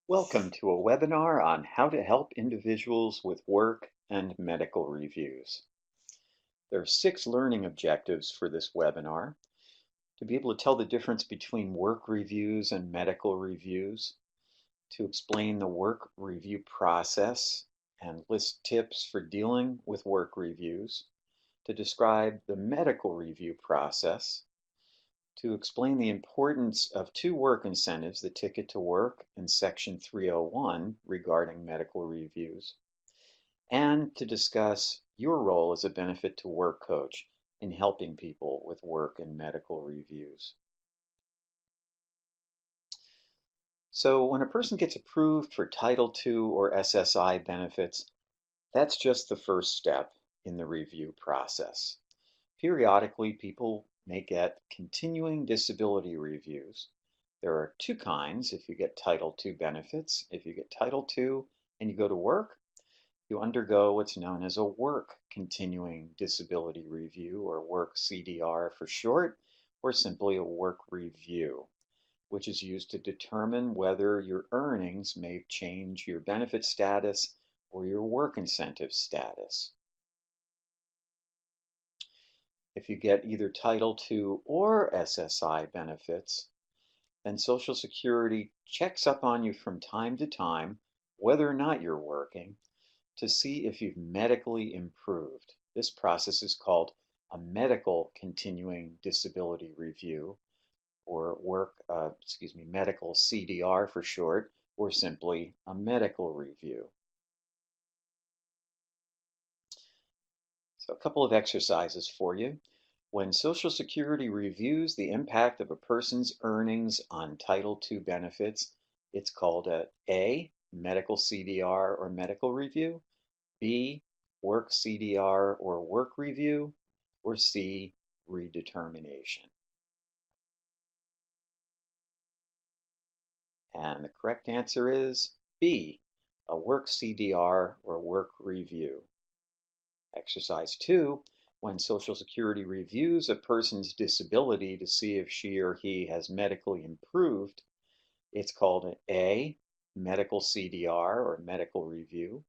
Welcome to a webinar on how to help individuals with work and medical reviews. There are 6 learning objectives for this webinar: to be able to tell the difference between work reviews and medical reviews, to explain the work review process and list tips for dealing with work reviews, to describe the medical review process, to explain the importance of 2 work incentives, the Ticket to Work and Section 301 regarding medical reviews, and to discuss your role as a benefit to work coach in helping people with work and medical reviews. So when a person gets approved for Title II or SSI benefits, that's just the first step in the review process. Periodically, people may get continuing disability reviews. There are 2 kinds if you get Title II benefits. If you get Title II and you go to work, you undergo what's known as a work continuing disability review, or work CDR for short, or simply a work review, which is used to determine whether your earnings may change your benefit status or your work incentive status. If you get either Title II or SSI benefits, then Social Security checks up on you from time to time, whether or not you're working, to see if you've medically improved. This process is called a medical continuing disability review, or medical CDR for short, or simply a medical review. So a couple of exercises for you. When Social Security reviews the impact of a person's earnings on Title II benefits, it's called A, Medical CDR or Medical Review, B, Work CDR or Work Review, or C, Redetermination. And the correct answer is B, a Work CDR or Work Review. Exercise 2, when Social Security reviews a person's disability to see if she or he has medically improved, it's called an A, Medical CDR or Medical Review,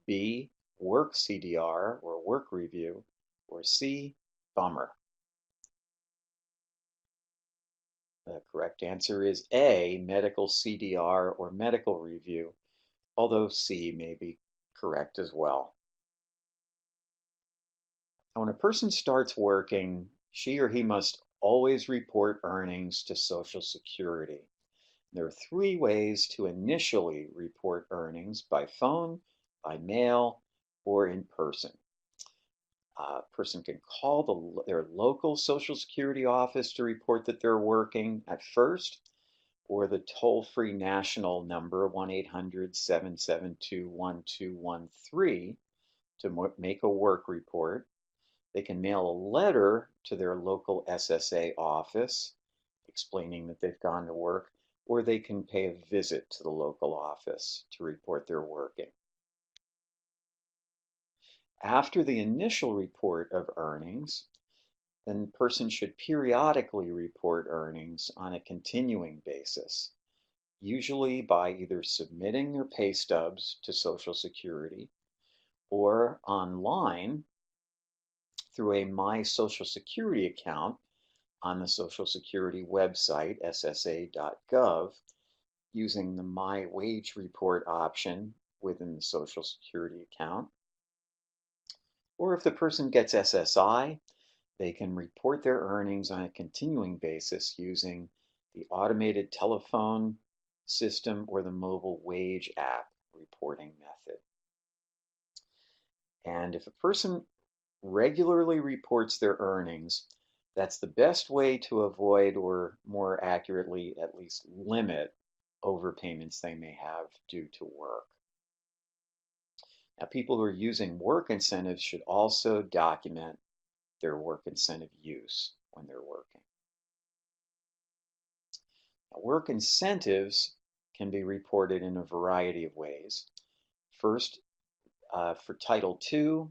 B, Work CDR or Work Review, or C, Bummer. The correct answer is A, Medical CDR or Medical Review, although C may be correct as well. Now, when a person starts working, she or he must always report earnings to Social Security. There are 3 ways to initially report earnings: by phone, by mail, or in person. A person can call their local Social Security office to report that they're working at first, or the toll-free national number 1-800-772-1213 to make a work report. They can mail a letter to their local SSA office explaining that they've gone to work, or they can pay a visit to the local office to report they're working. After the initial report of earnings, then the person should periodically report earnings on a continuing basis, usually by either submitting their pay stubs to Social Security or online through a My Social Security account on the Social Security website, ssa.gov, using the My Wage Report option within the Social Security account. Or if the person gets SSI, they can report their earnings on a continuing basis using the automated telephone system or the mobile wage app reporting method. And if a person regularly reports their earnings, that's the best way to avoid, or more accurately, at least limit, overpayments they may have due to work. Now, people who are using work incentives should also document their work incentive use when they're working. Now, work incentives can be reported in a variety of ways. First, for Title II,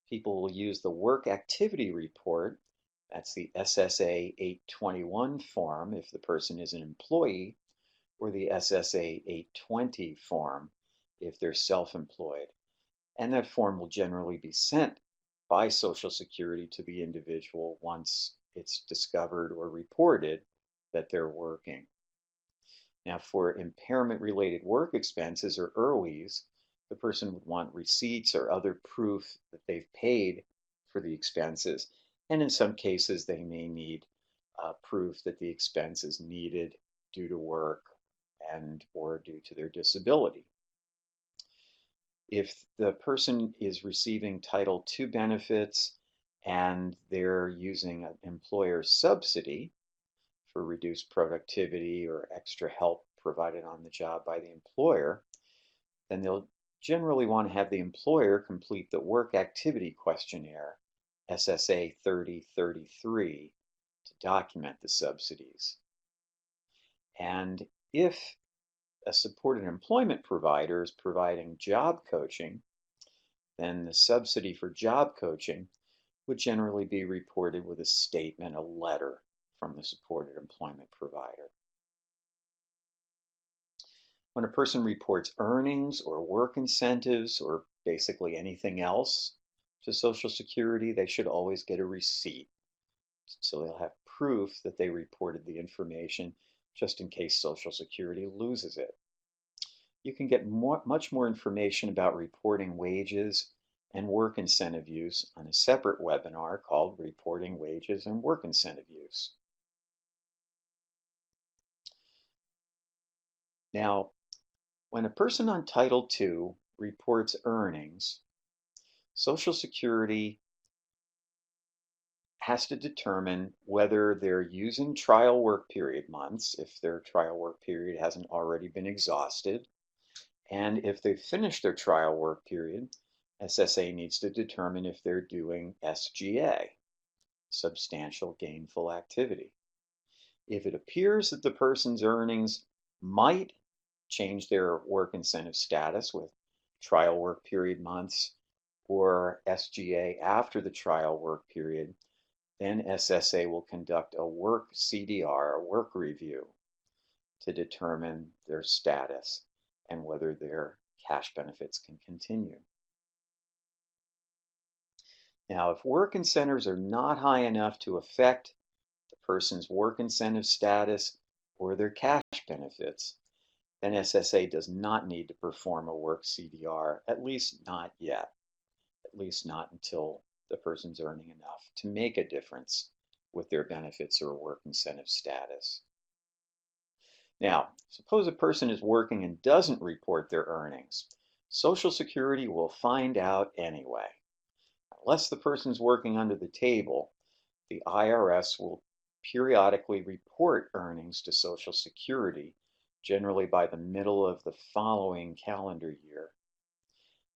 people will use the Work Activity Report. That's the SSA 821 form if the person is an employee, or the SSA 820 form if they're self-employed. And that form will generally be sent by Social Security to the individual once it's discovered or reported that they're working. Now, for impairment-related work expenses or IRWEs, the person would want receipts or other proof that they've paid for the expenses. And in some cases, they may need proof that the expense is needed due to work and or due to their disability. If the person is receiving Title II benefits and they're using an employer subsidy for reduced productivity or extra help provided on the job by the employer, then they'll generally want to have the employer complete the Work Activity Questionnaire, SSA 3033, to document the subsidies. And if a supported employment provider is providing job coaching, then the subsidy for job coaching would generally be reported with a statement, a letter from the supported employment provider. When a person reports earnings or work incentives or basically anything else to Social Security, they should always get a receipt. So they'll have proof that they reported the information just in case Social Security loses it. You can get much more information about reporting wages and work incentive use on a separate webinar called Reporting Wages and Work Incentive Use. Now, when a person on Title II reports earnings, Social Security has to determine whether they're using trial work period months, if their trial work period hasn't already been exhausted, and if they've finished their trial work period, SSA needs to determine if they're doing SGA, substantial gainful activity. If it appears that the person's earnings might change their work incentive status with trial work period months or SGA after the trial work period, then SSA will conduct a work CDR, a work review, to determine their status and whether their cash benefits can continue. Now, if work incentives are not high enough to affect the person's work incentive status or their cash benefits, then SSA does not need to perform a work CDR, at least not yet, at least not until the person's earning enough to make a difference with their benefits or work incentive status. Now, suppose a person is working and doesn't report their earnings. Social Security will find out anyway. Unless the person's working under the table, the IRS will periodically report earnings to Social Security, generally by the middle of the following calendar year.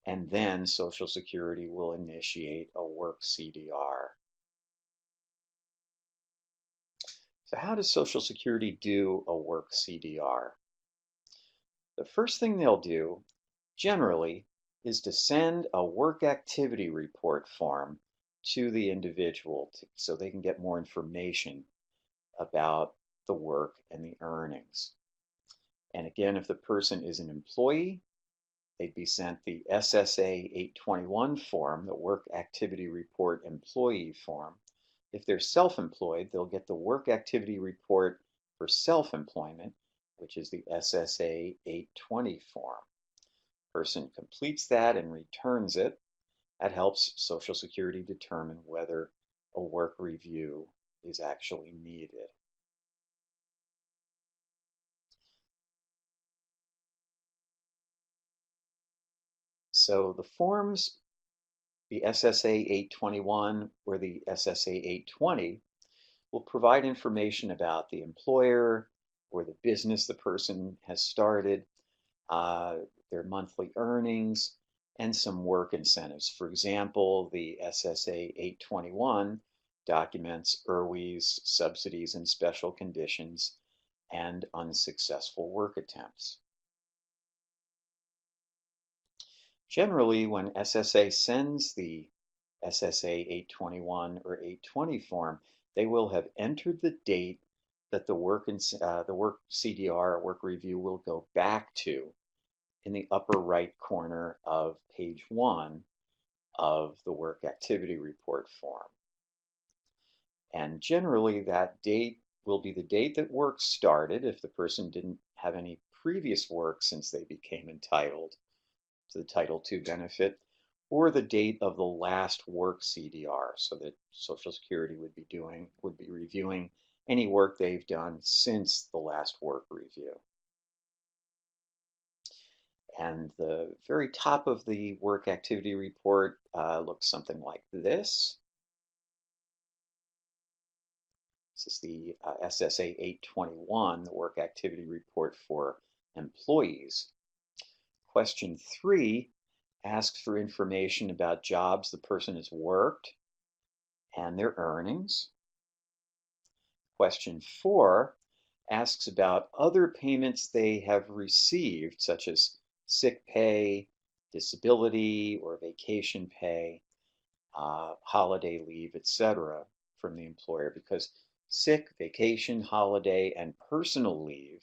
And then Social Security will initiate a work CDR. So how does Social Security do a work CDR? The first thing they'll do, generally, is to send a work activity report form to the individual so they can get more information about the work and the earnings. And again, if the person is an employee, they'd be sent the SSA 821 form, the Work Activity Report Employee form. If they're self-employed, they'll get the Work Activity Report for Self-Employment, which is the SSA 820 form. Person completes that and returns it. That helps Social Security determine whether a work review is actually needed. So the forms, the SSA 821 or the SSA 820, will provide information about the employer or the business the person has started, their monthly earnings, and some work incentives. For example, the SSA 821 documents IRWEs, subsidies and special conditions, and unsuccessful work attempts. Generally, when SSA sends the SSA 821 or 820 form, they will have entered the date that the work CDR, work review, will go back to in the upper right corner of page 1 of the work activity report form. And generally that date will be the date that work started if the person didn't have any previous work since they became entitled to the Title II benefit, or the date of the last work CDR, so that Social Security would be reviewing any work they've done since the last work review. And the very top of the work activity report looks something like this. This is the SSA 821, the work activity report for employees. Question 3 asks for information about jobs the person has worked and their earnings. Question 4 asks about other payments they have received, such as sick pay, disability, or vacation pay, holiday leave, etc., from the employer, because sick, vacation, holiday, and personal leave,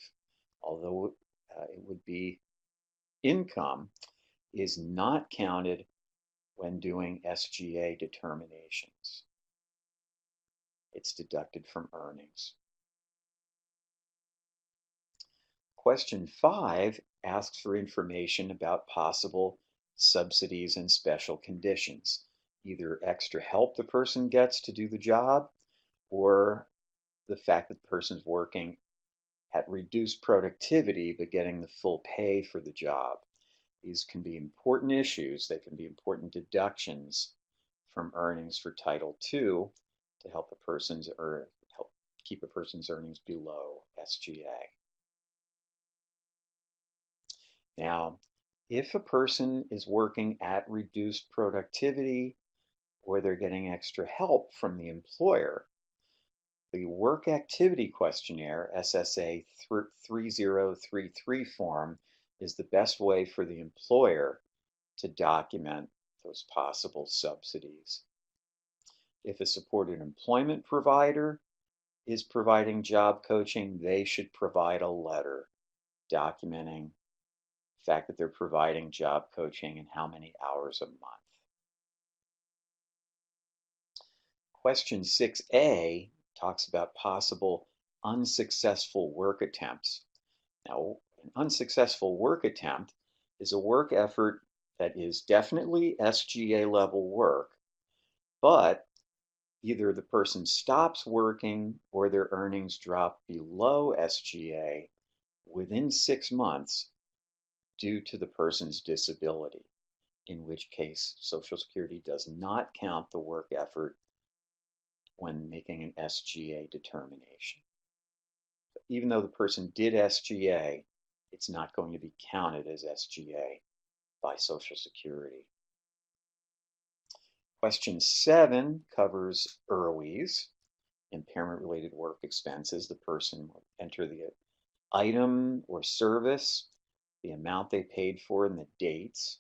although it would be income, is not counted when doing SGA determinations. It's deducted from earnings. Question 5 asks for information about possible subsidies and special conditions, either extra help the person gets to do the job, or the fact that the person's working at reduced productivity but getting the full pay for the job. These can be important issues. They can be important deductions from earnings for Title II to help help keep a person's earnings below SGA. Now, if a person is working at reduced productivity or they're getting extra help from the employer, the Work Activity Questionnaire, SSA 3033 form, is the best way for the employer to document those possible subsidies. If a supported employment provider is providing job coaching, they should provide a letter documenting the fact that they're providing job coaching and how many hours a month. Question 6A talks about possible unsuccessful work attempts. Now, an unsuccessful work attempt is a work effort that is definitely SGA level work, but either the person stops working or their earnings drop below SGA within 6 months due to the person's disability, in which case Social Security does not count the work effort when making an SGA determination. Even though the person did SGA, it's not going to be counted as SGA by Social Security. Question 7 covers IRWEs, impairment-related work expenses. The person will enter the item or service, the amount they paid for, and the dates.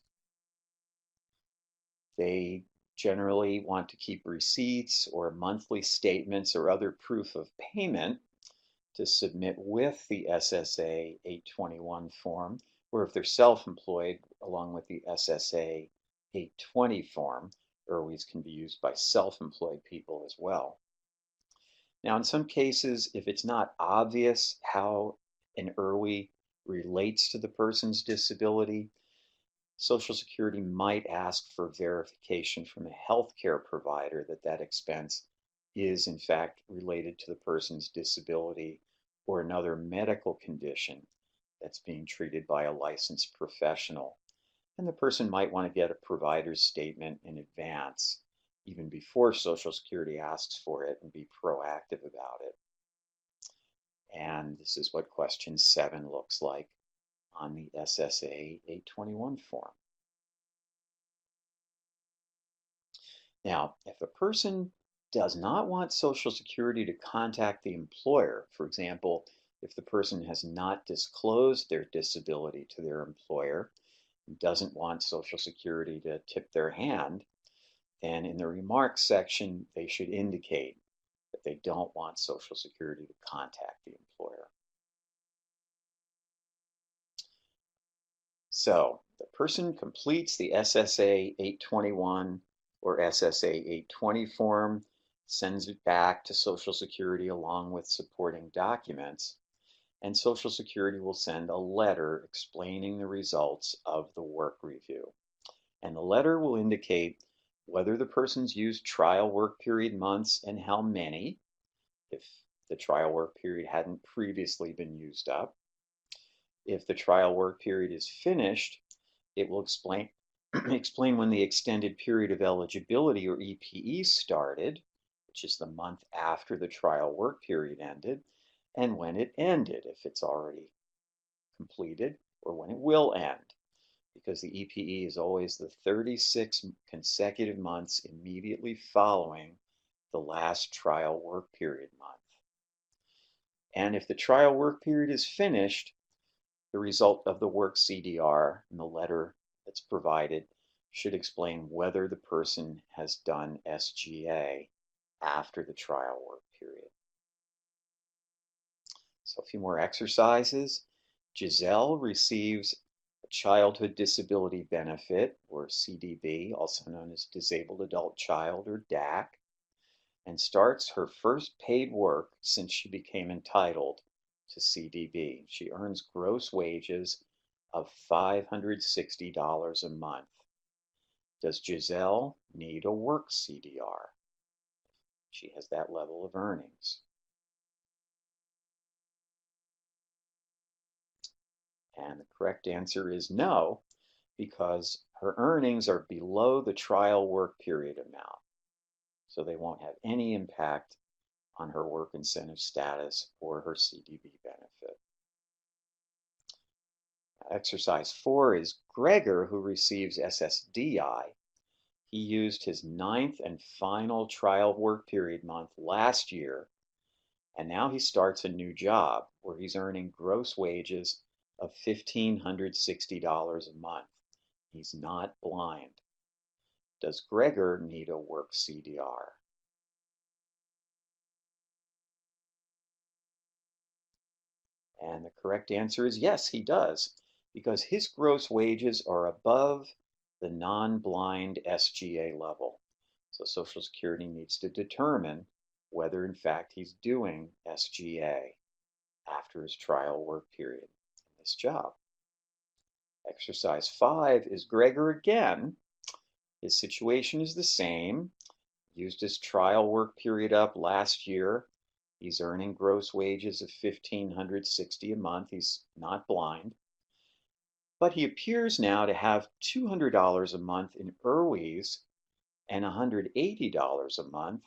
They generally want to keep receipts or monthly statements or other proof of payment to submit with the SSA 821 form, or if they're self-employed, along with the SSA 820 form. IRWEs can be used by self-employed people as well. Now, in some cases, if it's not obvious how an IRWE relates to the person's disability, Social Security might ask for verification from a healthcare provider that that expense is in fact related to the person's disability or another medical condition that's being treated by a licensed professional. And the person might want to get a provider's statement in advance, even before Social Security asks for it, and be proactive about it. And this is what question 7 looks like on the SSA 821 form. Now, if a person does not want Social Security to contact the employer, for example, if the person has not disclosed their disability to their employer and doesn't want Social Security to tip their hand, then in the remarks section, they should indicate that they don't want Social Security to contact the employer. So the person completes the SSA 821 or SSA 820 form, sends it back to Social Security along with supporting documents, and Social Security will send a letter explaining the results of the work review. And the letter will indicate whether the person's used trial work period months and how many, if the trial work period hadn't previously been used up. If the trial work period is finished, it will explain when the extended period of eligibility or EPE started, which is the month after the trial work period ended, and when it ended, if it's already completed, or when it will end, because the EPE is always the 36 consecutive months immediately following the last trial work period month. And if the trial work period is finished, the result of the work CDR and the letter that's provided should explain whether the person has done SGA after the trial work period. So a few more exercises. Giselle receives a Childhood Disability Benefit, or CDB, also known as Disabled Adult Child, or DAC, and starts her first paid work since she became entitled to CDB. She earns gross wages of $560 a month. Does Giselle need a work CDR? She has that level of earnings. And the correct answer is no, because her earnings are below the trial work period amount. So they won't have any impact on her work incentive status or her CDB benefit. Exercise 4 is Gregor, who receives SSDI. He used his 9th and final trial work period month last year, and now he starts a new job where he's earning gross wages of $1,560 a month. He's not blind. Does Gregor need a work CDR? And the correct answer is yes, he does, because his gross wages are above the non-blind SGA level. So Social Security needs to determine whether in fact he's doing SGA after his trial work period in this job. Exercise 5 is Gregor again. His situation is the same. Used his trial work period up last year. He's earning gross wages of $1,560 a month. He's not blind. But he appears now to have $200 a month in IRWs and $180 a month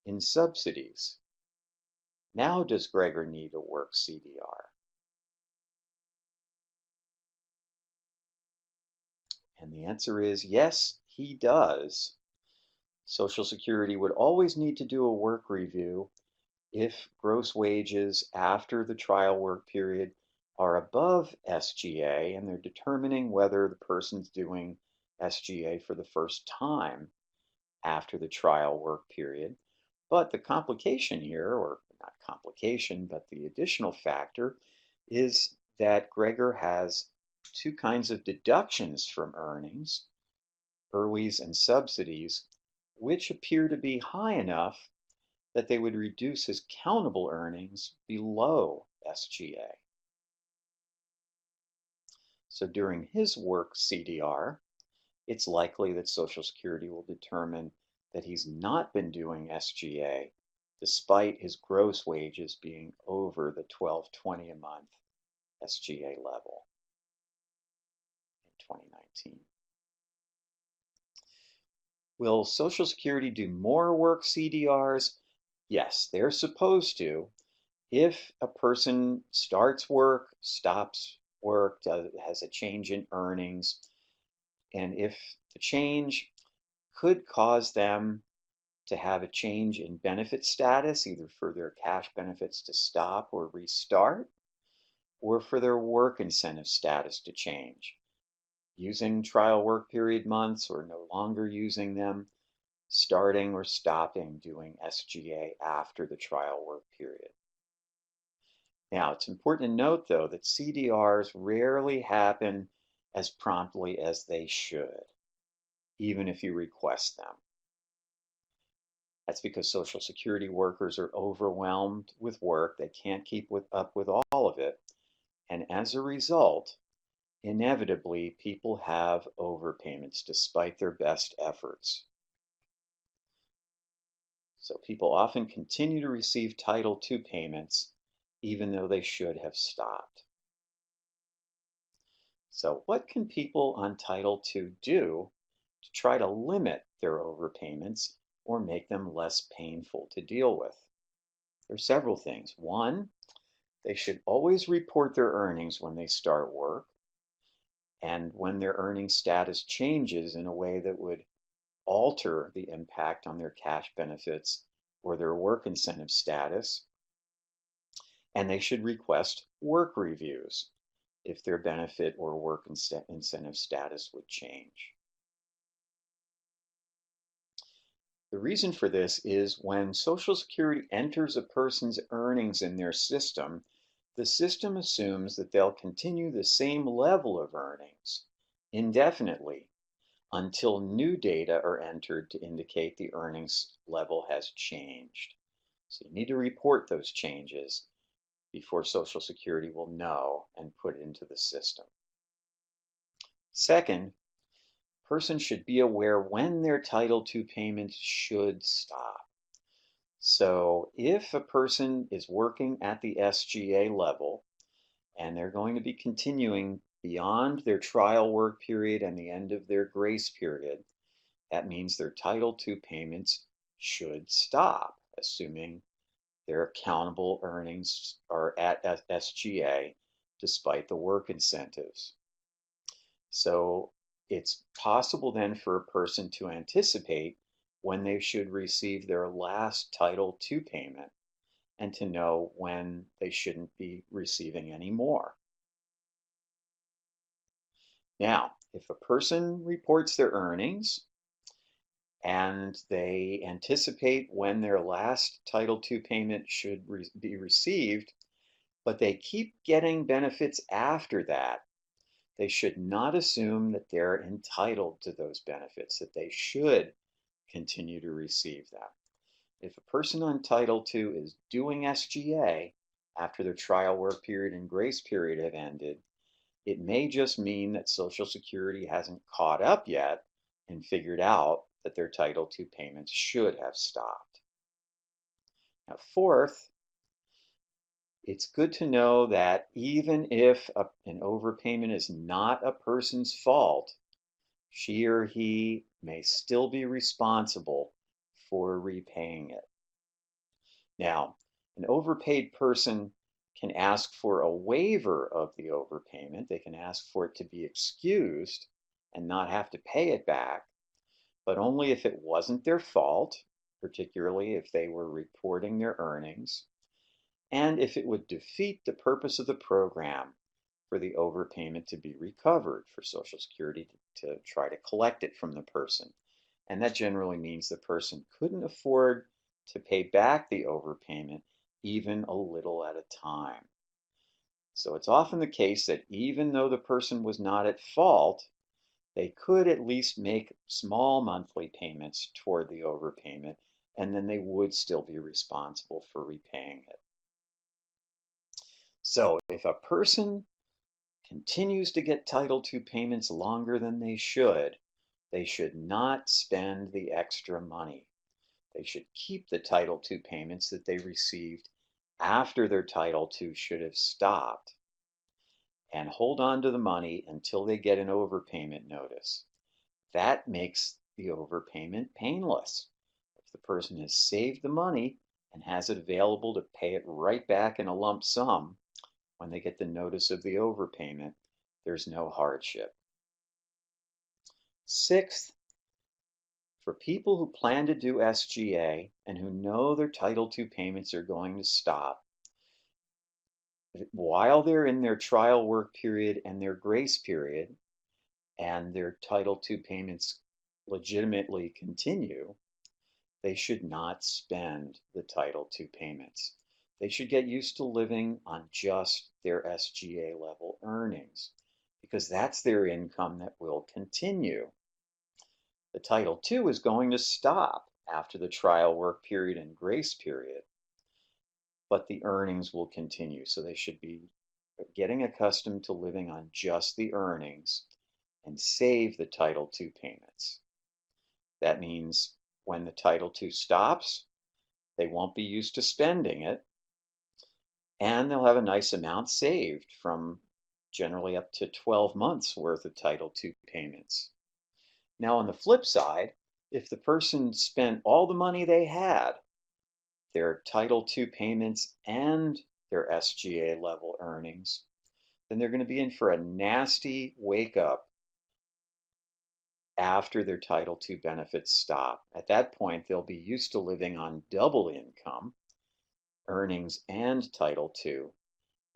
in subsidies. Now does Gregor need a work CDR? And the answer is yes, he does. Social Security would always need to do a work review if gross wages after the trial work period are above SGA and they're determining whether the person's doing SGA for the first time after the trial work period. But the complication here, or not complication, but the additional factor, is that Gregor has two kinds of deductions from earnings, IRWs and subsidies, which appear to be high enough that they would reduce his countable earnings below SGA. So during his work CDR, it's likely that Social Security will determine that he's not been doing SGA despite his gross wages being over the $1,220 a month SGA level in 2019. Will Social Security do more work CDRs? Yes, they're supposed to. If a person starts work, stops work, has a change in earnings, and if the change could cause them to have a change in benefit status, either for their cash benefits to stop or restart, or for their work incentive status to change, using trial work period months or no longer using them, starting or stopping doing SGA after the trial work period. Now, it's important to note, though, that CDRs rarely happen as promptly as they should, even if you request them. That's because Social Security workers are overwhelmed with work. They can't keep up with all of it. And as a result, inevitably, people have overpayments despite their best efforts. So people often continue to receive Title II payments even though they should have stopped. So what can people on Title II do to try to limit their overpayments or make them less painful to deal with? There are several things. One, they should always report their earnings when they start work, and when their earning status changes in a way that would alter the impact on their cash benefits or their work incentive status. And they should request work reviews if their benefit or work incentive status would change. The reason for this is when Social Security enters a person's earnings in their system, the system assumes that they'll continue the same level of earnings indefinitely until new data are entered to indicate the earnings level has changed. So you need to report those changes before Social Security will know and put it into the system. Second, persons should be aware when their Title II payments should stop. So if a person is working at the SGA level and they're going to be continuing beyond their trial work period and the end of their grace period, that means their Title II payments should stop, assuming their accountable earnings are at SGA despite the work incentives. So it's possible then for a person to anticipate when they should receive their last Title II payment and to know when they shouldn't be receiving any more. Now, if a person reports their earnings and they anticipate when their last Title II payment should be received, but they keep getting benefits after that, they should not assume that they're entitled to those benefits, that they should continue to receive them. If a person on Title II is doing SGA after their trial work period and grace period have ended, it may just mean that Social Security hasn't caught up yet and figured out that their Title II payments should have stopped. Now, fourth, it's good to know that even if an overpayment is not a person's fault, she or he may still be responsible for repaying it. Now, an overpaid person can ask for a waiver of the overpayment. They can ask for it to be excused and not have to pay it back, but only if it wasn't their fault, particularly if they were reporting their earnings, and if it would defeat the purpose of the program for the overpayment to be recovered, for Social Security to try to collect it from the person. And that generally means the person couldn't afford to pay back the overpayment even a little at a time. So it's often the case that even though the person was not at fault, they could at least make small monthly payments toward the overpayment, and then they would still be responsible for repaying it. So if a person continues to get Title II payments longer than they should not spend the extra money. They should keep the Title II payments that they received after their Title II should have stopped and hold on to the money until they get an overpayment notice. That makes the overpayment painless. If the person has saved the money and has it available to pay it right back in a lump sum, when they get the notice of the overpayment, there's no hardship. Sixth, for people who plan to do SGA and who know their Title II payments are going to stop, while they're in their trial work period and their grace period, and their Title II payments legitimately continue, they should not spend the Title II payments. They should get used to living on just their SGA level earnings because that's their income that will continue. The Title II is going to stop after the trial work period and grace period, but the earnings will continue. So they should be getting accustomed to living on just the earnings and save the Title II payments. That means when the Title II stops, they won't be used to spending it, and they'll have a nice amount saved from generally up to 12 months worth of Title II payments. Now, on the flip side, if the person spent all the money they had, their Title II payments and their SGA level earnings, then they're going to be in for a nasty wake up after their Title II benefits stop. At that point, they'll be used to living on double income, earnings and Title II.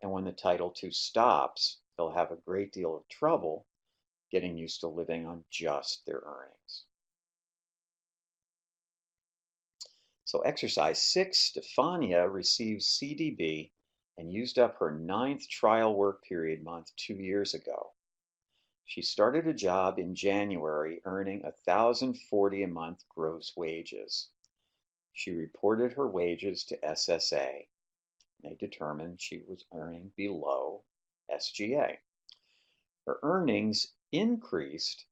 And when the Title II stops, they'll have a great deal of trouble getting used to living on just their earnings. So exercise 6, Stefania receives CDB and used up her 9th trial work period month 2 years ago. She started a job in January earning $1,040 a month gross wages. She reported her wages to SSA. They determined she was earning below SGA. Her earnings increased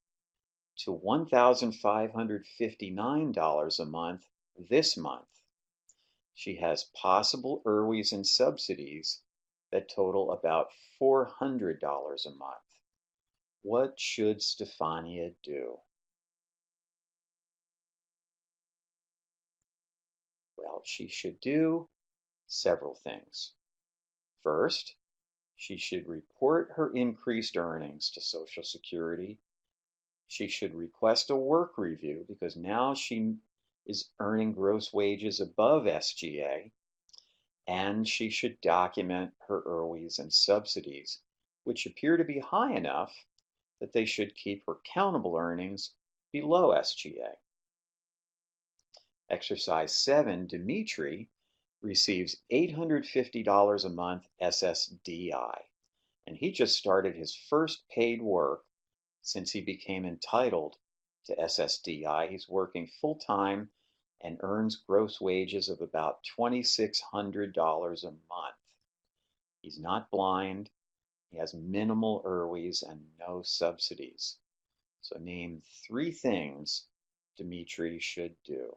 to $1,559 a month this month. She has possible IRWs and subsidies that total about $400 a month. What should Stefania do? Well, she should do several things. First, she should report her increased earnings to Social Security. She should request a work review because now she is earning gross wages above SGA, and she should document her IRWs and subsidies, which appear to be high enough that they should keep her countable earnings below SGA. Exercise 7, Dimitri receives $850 a month SSDI, and he just started his first paid work since he became entitled to SSDI. He's working full-time and earns gross wages of about $2,600 a month. He's not blind. He has minimal IRWs and no subsidies. So name 3 things Dimitri should do.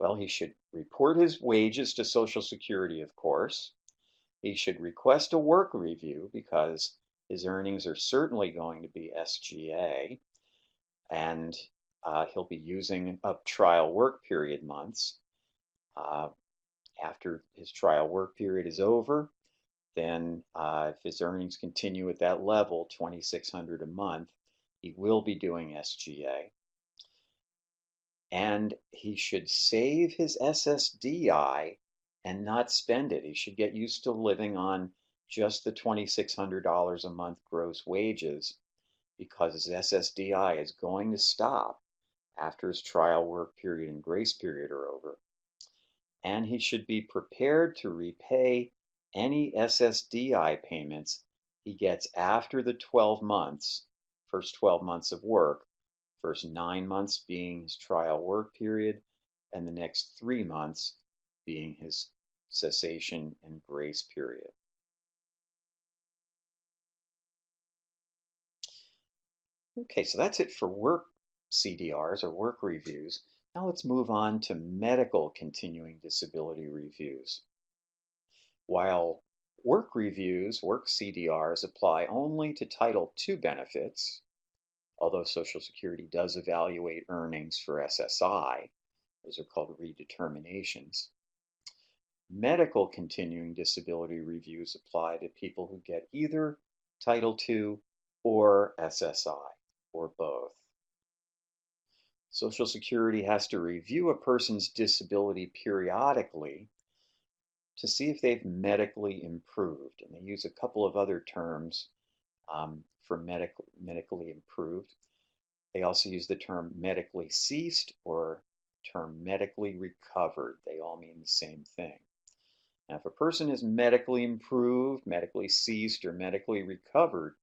Well, he should report his wages to Social Security, of course. He should request a work review because his earnings are certainly going to be SGA, and he'll be using up trial work period months. After his trial work period is over, then if his earnings continue at that level, $2,600 a month, he will be doing SGA. And he should save his SSDI and not spend it. He should get used to living on just the $2,600 a month gross wages because his SSDI is going to stop after his trial work period and grace period are over. And he should be prepared to repay any SSDI payments he gets after the 12 months, first 12 months of work, first 9 months being his trial work period, and the next 3 months being his cessation and grace period. Okay, so that's it for work CDRs or work reviews. Now let's move on to medical continuing disability reviews. While work reviews, work CDRs, apply only to Title II benefits, although Social Security does evaluate earnings for SSI, those are called redeterminations. Medical continuing disability reviews apply to people who get either Title II or SSI, or both. Social Security has to review a person's disability periodically to see if they've medically improved. And they use a couple of other terms for medically improved. They also use the term medically ceased or term medically recovered. They all mean the same thing. Now, if a person is medically improved, medically ceased, or medically recovered,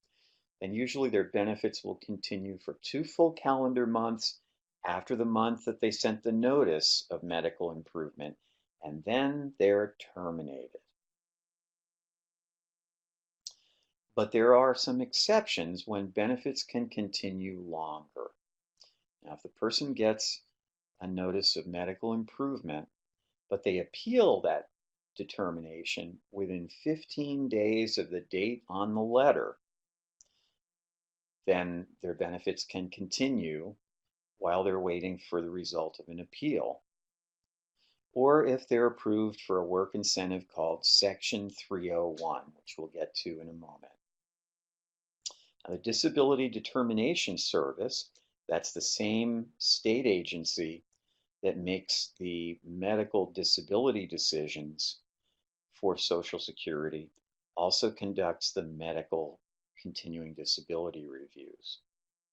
then usually their benefits will continue for 2 full calendar months after the month that they sent the notice of medical improvement, and then they're terminated. But there are some exceptions when benefits can continue longer. Now, if the person gets a notice of medical improvement, but they appeal that determination within 15 days of the date on the letter, then their benefits can continue while they're waiting for the result of an appeal. Or if they're approved for a work incentive called Section 301, which we'll get to in a moment. Now, the Disability Determination Service, that's the same state agency that makes the medical disability decisions for Social Security, also conducts the medical continuing disability reviews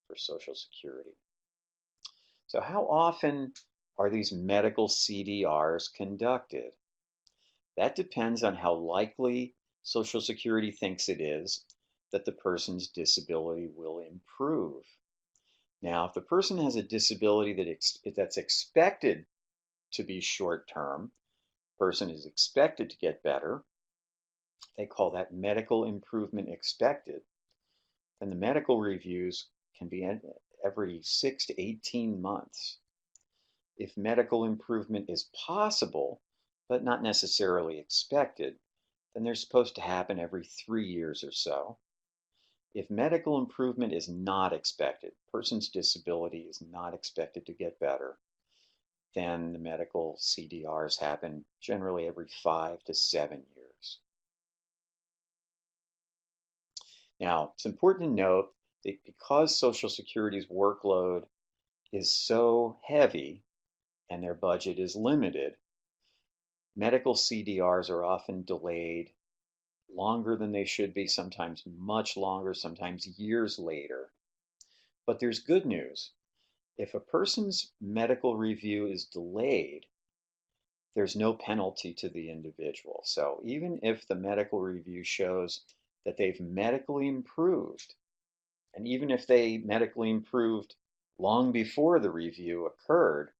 for Social Security. So how often are these medical CDRs conducted? That depends on how likely Social Security thinks it is that the person's disability will improve. Now, if the person has a disability that's expected to be short-term, person is expected to get better, they call that medical improvement expected, then the medical reviews can be every 6 to 18 months. If medical improvement is possible, but not necessarily expected, then they're supposed to happen every 3 years or so. If medical improvement is not expected, person's disability is not expected to get better, then the medical CDRs happen generally every 5 to 7 years. Now, it's important to note that because Social Security's workload is so heavy and their budget is limited, medical CDRs are often delayed longer than they should be, sometimes much longer, sometimes years later. But there's good news. If a person's medical review is delayed, there's no penalty to the individual. So even if the medical review shows that they've medically improved, and even if they medically improved long before the review occurred,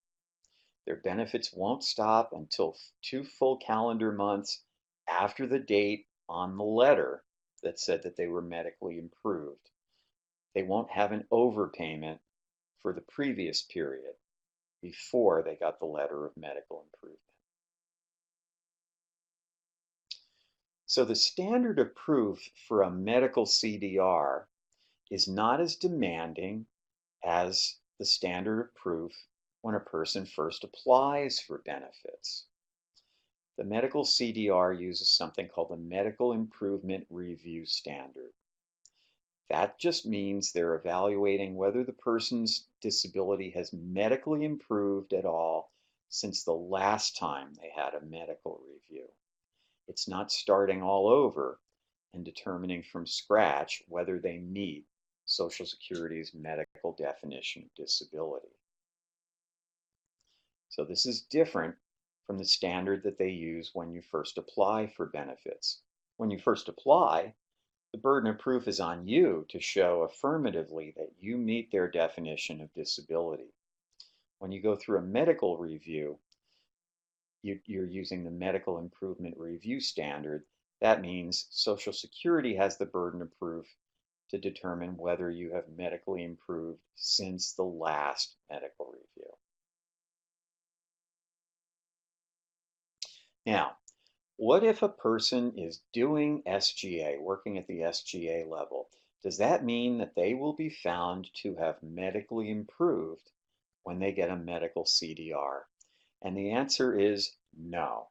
their benefits won't stop until 2 full calendar months after the date on the letter that said that they were medically improved. They won't have an overpayment for the previous period before they got the letter of medical improvement. So the standard of proof for a medical CDR is not as demanding as the standard of proof when a person first applies for benefits. The medical CDR uses something called the Medical Improvement Review Standard. That just means they're evaluating whether the person's disability has medically improved at all since the last time they had a medical review. It's not starting all over and determining from scratch whether they meet Social Security's medical definition of disability. So this is different from the standard that they use when you first apply for benefits. When you first apply, the burden of proof is on you to show affirmatively that you meet their definition of disability. When you go through a medical review, you're using the Medical Improvement Review Standard. That means Social Security has the burden of proof to determine whether you have medically improved since the last medical review. Now, what if a person is doing SGA, working at the SGA level? Does that mean that they will be found to have medically improved when they get a medical CDR? And the answer is no.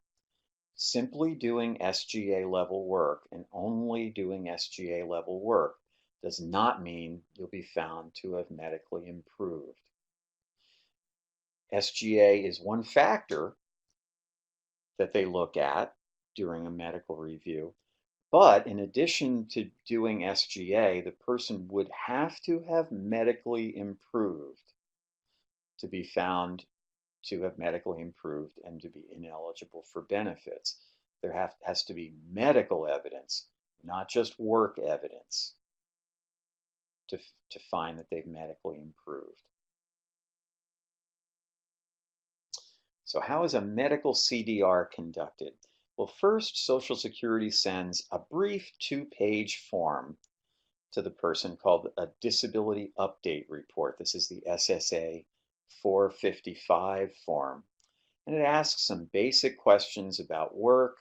Simply doing SGA level work and only doing SGA level work does not mean you'll be found to have medically improved. SGA is one factor that they look at during a medical review, But in addition to doing SGA, the person would have to have medically improved to be found to have medically improved and to be ineligible for benefits. There has to be medical evidence, not just work evidence, to find that they've medically improved. So how is a medical CDR conducted? Well, first, Social Security sends a brief 2-page form to the person called a Disability Update Report. This is the SSA 455 form. And it asks some basic questions about work,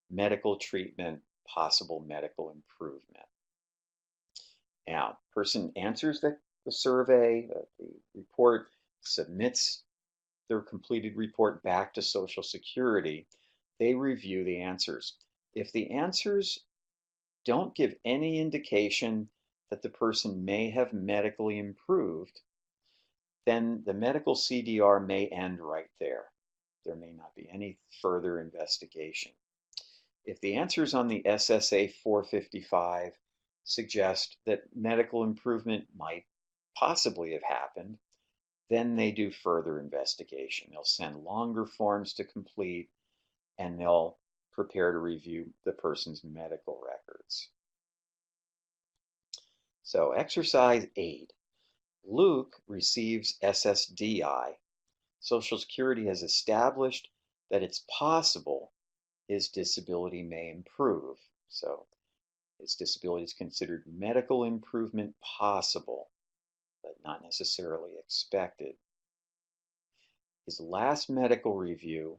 medical treatment, possible medical improvement. Now, person answers the survey, the report, submits their completed report back to Social Security. They review the answers. If the answers don't give any indication that the person may have medically improved, then the medical CDR may end right there. There may not be any further investigation. If the answers on the SSA 455 suggest that medical improvement might possibly have happened, then they do further investigation. They'll send longer forms to complete, and they'll prepare to review the person's medical records. So exercise 8. Luke receives SSDI. Social Security has established that it's possible his disability may improve. So his disability is considered medical improvement possible, but not necessarily expected. His last medical review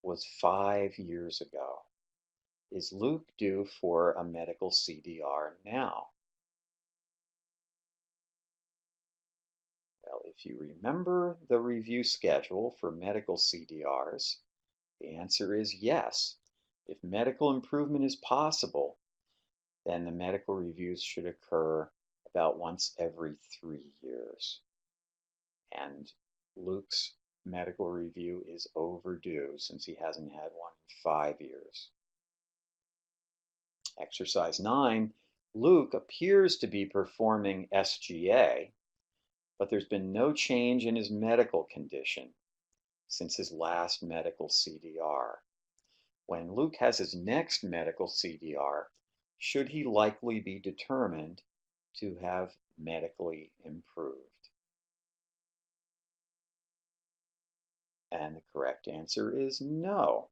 was 5 years ago. Is Luke due for a medical CDR now? Well, if you remember the review schedule for medical CDRs, the answer is yes. If medical improvement is possible, then the medical reviews should occur about once every 3 years. And Luke's medical review is overdue since he hasn't had one in 5 years. Exercise 9, Luke appears to be performing SGA, but there's been no change in his medical condition since his last medical CDR. When Luke has his next medical CDR, should he likely be determined to have medically improved? And the correct answer is no.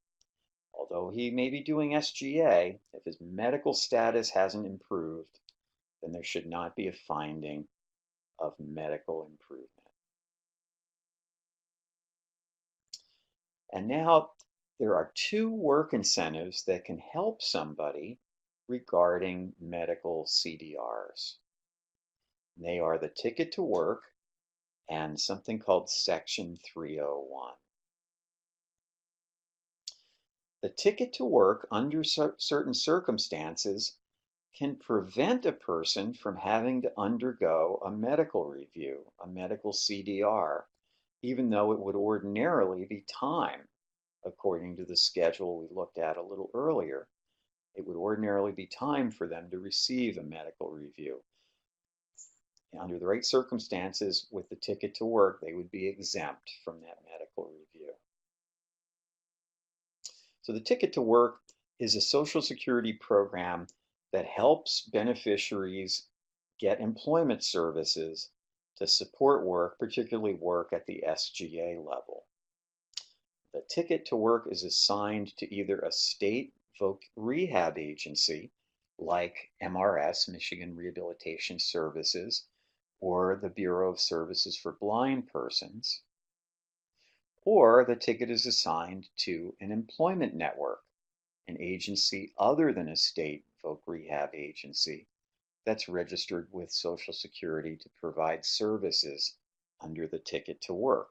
Although he may be doing SGA, if his medical status hasn't improved, then there should not be a finding of medical improvement. And now there are 2 work incentives that can help somebody regarding medical CDRs. They are the ticket to work and something called Section 301. The ticket to work under certain circumstances can prevent a person from having to undergo a medical review, a medical CDR, even though it would ordinarily be time, according to the schedule we looked at a little earlier. It would ordinarily be time for them to receive a medical review. Under the right circumstances, with the ticket to work, they would be exempt from that medical review. So the ticket to work is a Social Security program that helps beneficiaries get employment services to support work, particularly work at the SGA level. The ticket to work is assigned to either a state voc rehab agency like MRS, Michigan Rehabilitation Services, or the Bureau of Services for Blind Persons, or the ticket is assigned to an employment network, an agency other than a state voc rehab agency that's registered with Social Security to provide services under the ticket to work.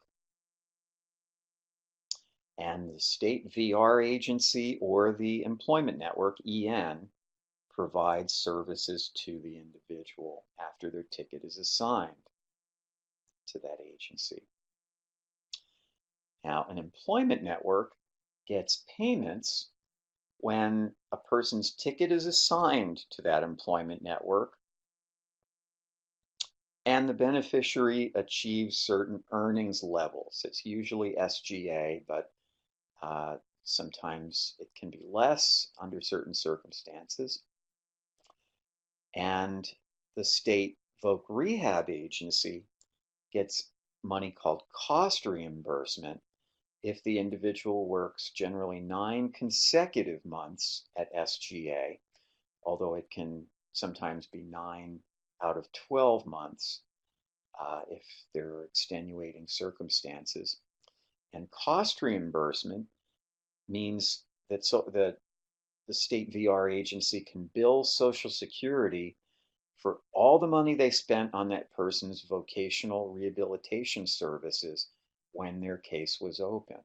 And the state VR agency or the employment network, EN, provides services to the individual after their ticket is assigned to that agency. Now, an employment network gets payments when a person's ticket is assigned to that employment network and the beneficiary achieves certain earnings levels. It's usually SGA, but sometimes it can be less under certain circumstances. And the state voc rehab agency gets money called cost reimbursement if the individual works generally 9 consecutive months at SGA, although it can sometimes be 9 out of 12 months if there are extenuating circumstances. And cost reimbursement means that the state VR agency can bill Social Security for all the money they spent on that person's vocational rehabilitation services when their case was open.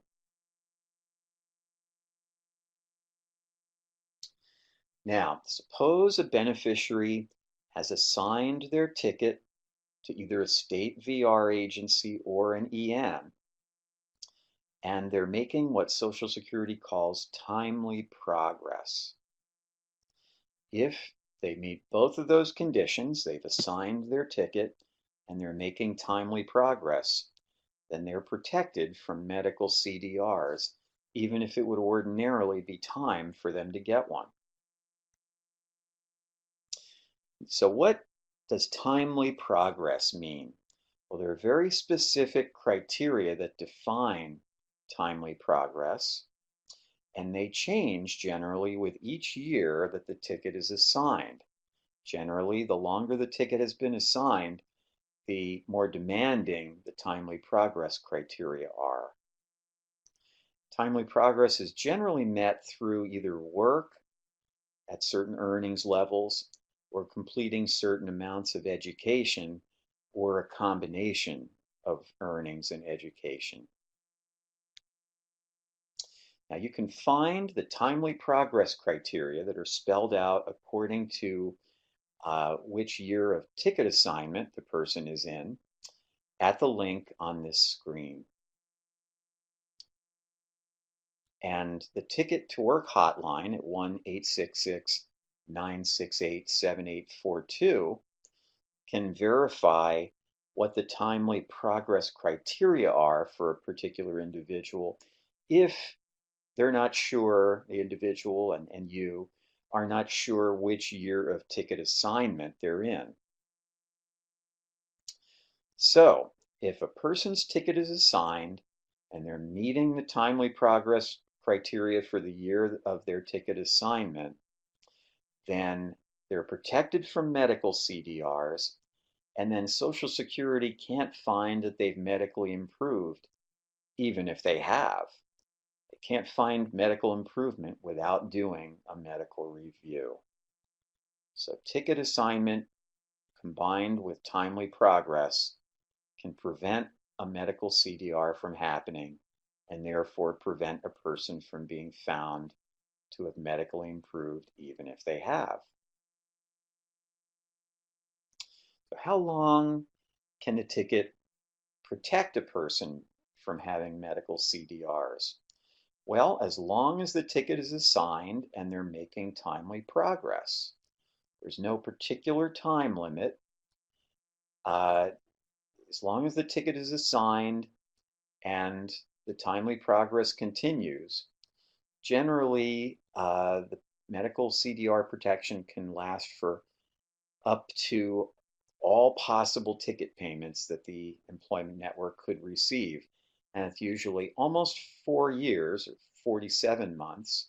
Now, suppose a beneficiary has assigned their ticket to either a state VR agency or an EM, and they're making what Social Security calls timely progress. If they meet both of those conditions, they've assigned their ticket and they're making timely progress, then they're protected from medical CDRs, even if it would ordinarily be time for them to get one. So what does timely progress mean? Well, there are very specific criteria that define timely progress, and they change generally with each year that the ticket is assigned. Generally, the longer the ticket has been assigned, the more demanding the timely progress criteria are. Timely progress is generally met through either work at certain earnings levels or completing certain amounts of education or a combination of earnings and education. Now you can find the timely progress criteria that are spelled out according to which year of ticket assignment the person is in at the link on this screen. And the Ticket to Work hotline at 1-866-968-7842 can verify what the timely progress criteria are for a particular individual if they're not sure, the individual and you are not sure which year of ticket assignment they're in. So if a person's ticket is assigned and they're meeting the timely progress criteria for the year of their ticket assignment, then they're protected from medical CDRs, and then Social Security can't find that they've medically improved, even if they have. They can't find medical improvement without doing a medical review. So ticket assignment combined with timely progress can prevent a medical CDR from happening and therefore prevent a person from being found to have medically improved even if they have. So how long can the ticket protect a person from having medical CDRs? Well, as long as the ticket is assigned and they're making timely progress. There's no particular time limit. As long as the ticket is assigned and the timely progress continues, generally the medical CDR protection can last for up to all possible ticket payments that the employment network could receive. And it's usually almost 4 years, or 47 months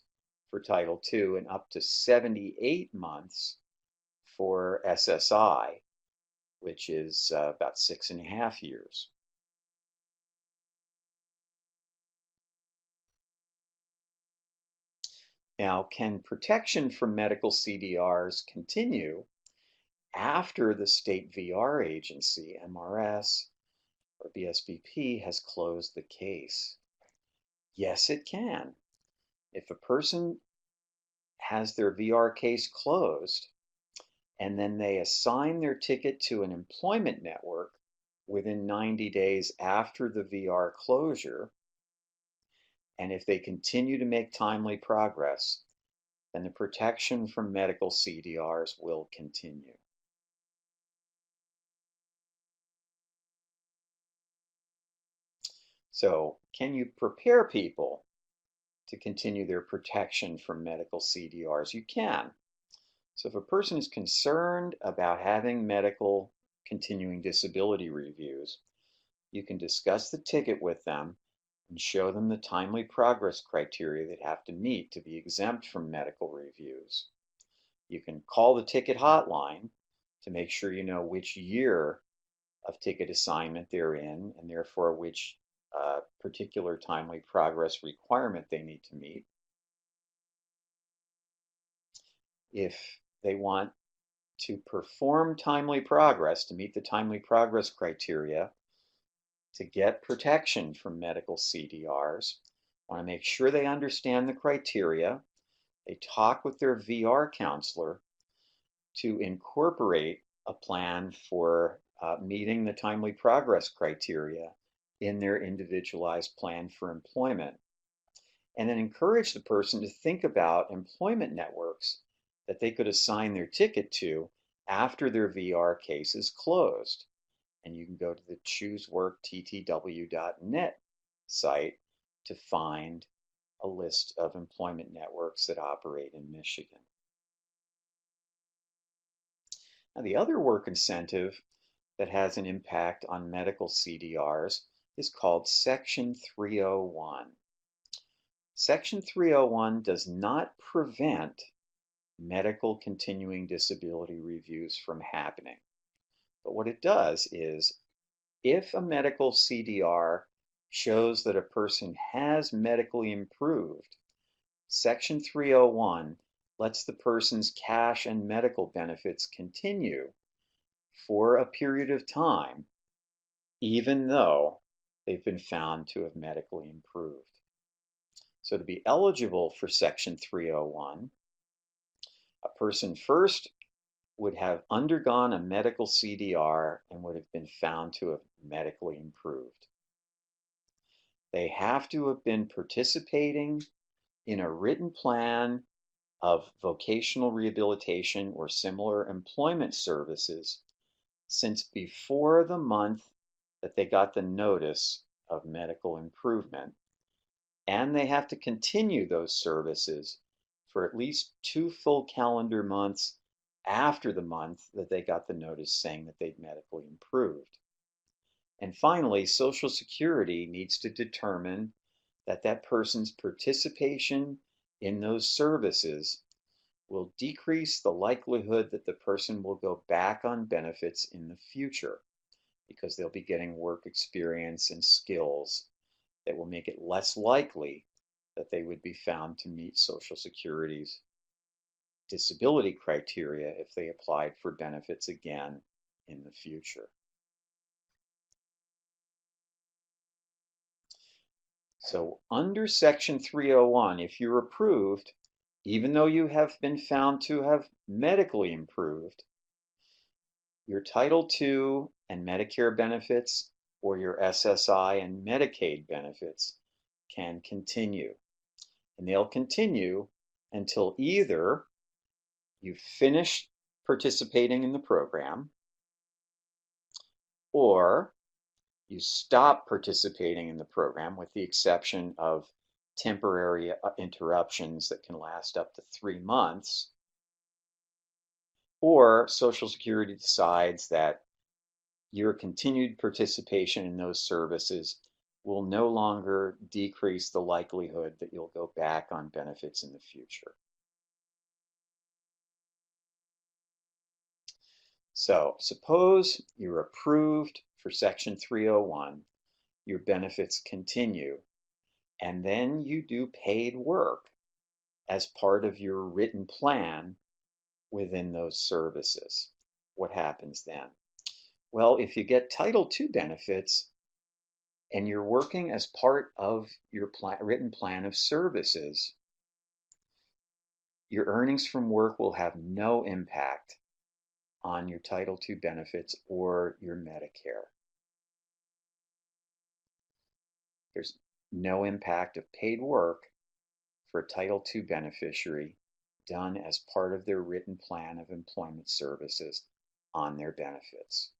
for Title II, and up to 78 months for SSI, which is about 6.5 years. Now, can protection from medical CDRs continue after the state VR agency, MRS, or BSBP has closed the case? Yes, it can. If a person has their VR case closed and then they assign their ticket to an employment network within 90 days after the VR closure, and if they continue to make timely progress, then the protection from medical CDRs will continue. So, can you prepare people to continue their protection from medical CDRs? You can. So if a person is concerned about having medical continuing disability reviews, you can discuss the ticket with them and show them the timely progress criteria they'd have to meet to be exempt from medical reviews. You can call the ticket hotline to make sure you know which year of ticket assignment they're in and therefore which particular timely progress requirement they need to meet. If they want to perform timely progress, to meet the timely progress criteria, to get protection from medical CDRs, want to make sure they understand the criteria. They talk with their VR counselor to incorporate a plan for meeting the timely progress criteria in their individualized plan for employment. And then encourage the person to think about employment networks that they could assign their ticket to after their VR case is closed. And you can go to the chooseworkttw.net site to find a list of employment networks that operate in Michigan. Now, the other work incentive that has an impact on medical CDRs is called Section 301. Section 301 does not prevent medical continuing disability reviews from happening. But what it does is, if a medical CDR shows that a person has medically improved, Section 301 lets the person's cash and medical benefits continue for a period of time, even though they've been found to have medically improved. So to be eligible for Section 301, a person first would have undergone a medical CDR and would have been found to have medically improved. They have to have been participating in a written plan of vocational rehabilitation or similar employment services since before the month that they got the notice of medical improvement. And they have to continue those services for at least 2 full calendar months after the month that they got the notice saying that they'd medically improved. And finally, Social Security needs to determine that that person's participation in those services will decrease the likelihood that the person will go back on benefits in the future, because they'll be getting work experience and skills that will make it less likely that they would be found to meet Social Security's disability criteria if they applied for benefits again in the future. So under Section 301, if you're approved, even though you have been found to have medically improved, your Title II and Medicare benefits or your SSI and Medicaid benefits can continue. And they'll continue until either you've finished participating in the program or you stop participating in the program, with the exception of temporary interruptions that can last up to 3 months, or Social Security decides that your continued participation in those services will no longer decrease the likelihood that you'll go back on benefits in the future. So suppose you're approved for Section 301, your benefits continue, and then you do paid work as part of your written plan within those services. What happens then? Well, if you get Title II benefits and you're working as part of your written plan of services, your earnings from work will have no impact on your Title II benefits or your Medicare. There's no impact of paid work for a Title II beneficiary done as part of their written plan of employment services on their benefits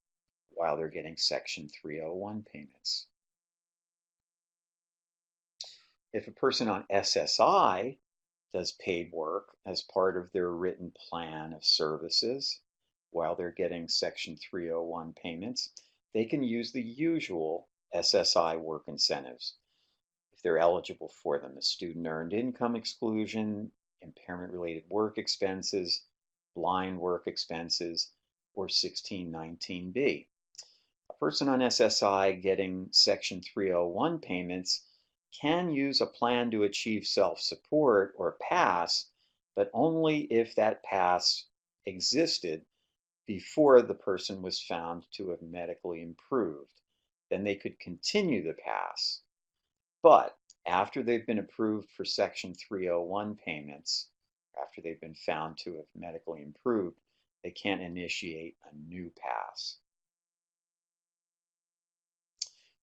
while they're getting Section 301 payments. If a person on SSI does paid work as part of their written plan of services while they're getting Section 301 payments, they can use the usual SSI work incentives if they're eligible for them: the student earned income exclusion, impairment related work expenses, blind work expenses, or 1619B. A person on SSI getting Section 301 payments can use a plan to achieve self-support or PASS, but only if that PASS existed before the person was found to have medically improved. Then they could continue the PASS. But after they've been approved for Section 301 payments, after they've been found to have medically improved, they can't initiate a new PASS.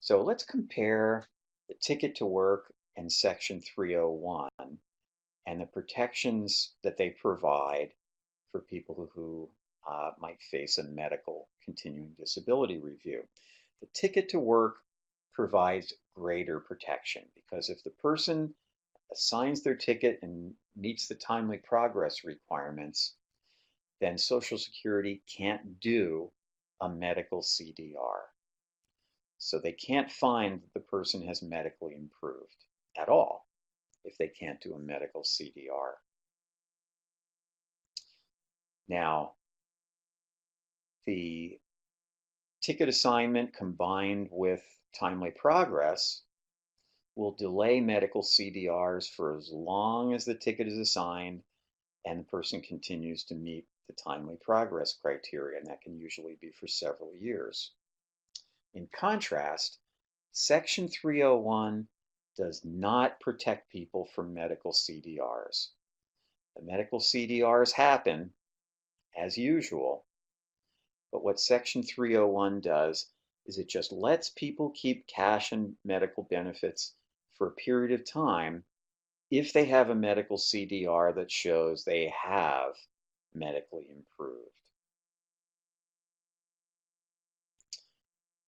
So let's compare the Ticket to Work and Section 301 and the protections that they provide for people who might face a medical continuing disability review. The Ticket to Work provides greater protection because if the person assigns their ticket and meets the timely progress requirements, then Social Security can't do a medical CDR. So they can't find that the person has medically improved at all if they can't do a medical CDR. Now, the ticket assignment combined with timely progress will delay medical CDRs for as long as the ticket is assigned and the person continues to meet the timely progress criteria, and that can usually be for several years. In contrast, Section 301 does not protect people from medical CDRs. The medical CDRs happen, as usual, but what Section 301 does is it just lets people keep cash and medical benefits for a period of time if they have a medical CDR that shows they have medically improved.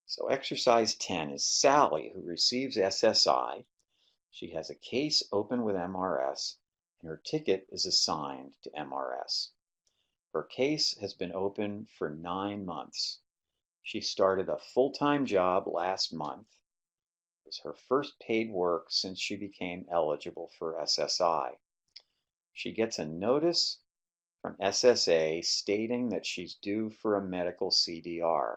So exercise 10 is Sally, who receives SSI. She has a case open with MRS, and her ticket is assigned to MRS. Her case has been open for 9 months. She started a full-time job last month. It was her first paid work since she became eligible for SSI. She gets a notice from SSA stating that she's due for a medical CDR.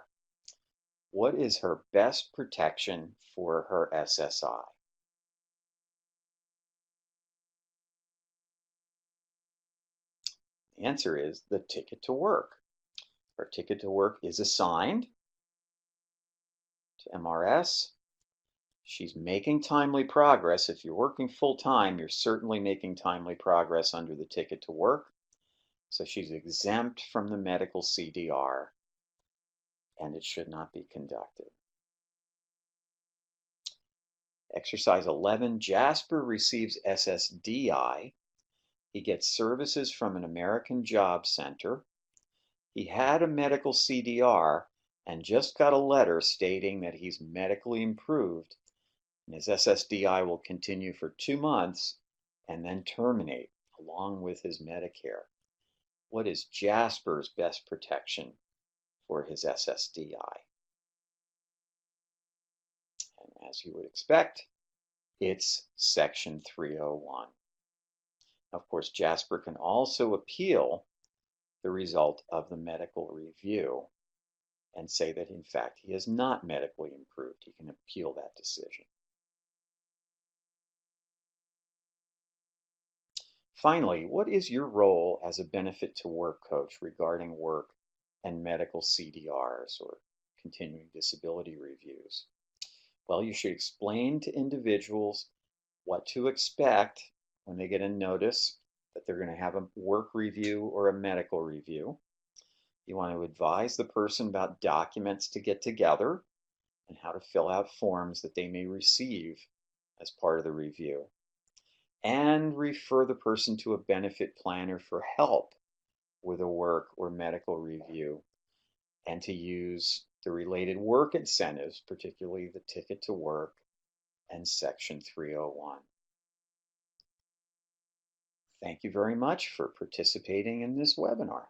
What is her best protection for her SSI? The answer is the ticket to work. Her ticket to work is assigned to MRS. She's making timely progress. If you're working full-time, you're certainly making timely progress under the ticket to work. So she's exempt from the medical CDR, and it should not be conducted. Exercise 11, Jasper receives SSDI. He gets services from an American Job Center. He had a medical CDR and just got a letter stating that he's medically improved, and his SSDI will continue for 2 months and then terminate along with his Medicare. What is Jasper's best protection for his SSDI? And as you would expect, it's Section 301. Of course, Jasper can also appeal the result of the medical review and say that, in fact, he has not medically improved. He can appeal that decision. Finally, what is your role as a benefit to work coach regarding work and medical CDRs or continuing disability reviews? Well, you should explain to individuals what to expect when they get a notice that they're going to have a work review or a medical review. You want to advise the person about documents to get together and how to fill out forms that they may receive as part of the review. and refer the person to a benefit planner for help with a work or medical review, and to use the related work incentives, particularly the ticket to work and Section 301. Thank you very much for participating in this webinar.